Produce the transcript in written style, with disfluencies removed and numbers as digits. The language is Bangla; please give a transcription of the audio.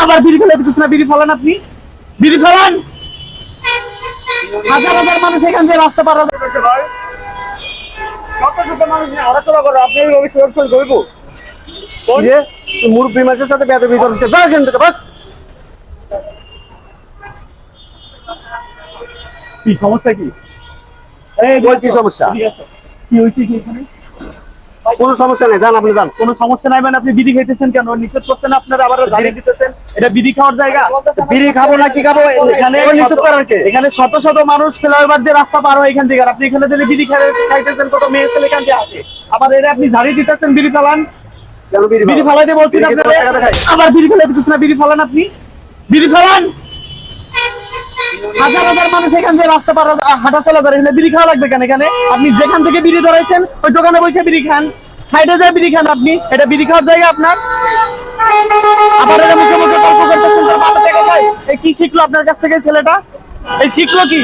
আবার বিড়ি ফেলে দিচ্ছেন না, বিড়ি ফেলান আপনি, বিড়ি ফেলান। হাজার হাজার মানুষ এখান দিয়ে রাস্তা পার হবে ভাই, শত শত মানুষ নিয়ে হাঁটাচলা করে, আপনি এইভাবে সুরক্ষা করবো? মুরব্বী মানুষের সাথে বেয়াদবি করিস কেন? যা এখান থেকে ভাগ। কি সমস্যা কি? কি সমস্যা? কি হয়েছে কি এখানে? কোনো সমস্যা নেই, যান আপনি যান। কোনো সমস্যা নাই মানে আপনি বিড়ি খাইতেছেন কেন? নিষেধ করছেন আপনারা, আবার গাড়ি দিতেছেন। এটা বিড়ি খাওয়ার জায়গা? বিড়ি খাবো না কি খাবো? নিষেধ করার কে? এখানে শত শত মানুষ ফ্লাইওভার দিয়ে রাস্তা পার হয় এখান থেকে, আর আপনি এখানে থেকে বিড়ি খাইতেছেন। কত মেয়ে ছেলে এখান থেকে আসে, আবার এরা আপনি ঝাড়ি দিতেছেন। বিড়ি ফেলান, বিড়ি ফেলাইতে বলছেন আপনারা, আবার বিড়ি ফেলাই দিতেছেন না, বিড়ি ফেলান আপনি, বিড়ি ফেলান। হাজার হাজার মানুষ এখান দিয়ে রাস্তা পার হাঁটাচলা করে, এখানে বিড়ি খাওয়া লাগবে কেন? এখানে আপনি যেখান থেকে বিড়ি ধরাইছেন ওই দোকানে বসে বিড়ি খান, সাইডে যায় বিড়ি খান আপনি। এটা বিড়ি খাওয়ার জায়গা আপনার? আবার এরা মুখে মুখে তর্ক করতেছেন। এই কি শিখলো আপনার কাছ থেকে ছেলেটা? এই শিখলো কি?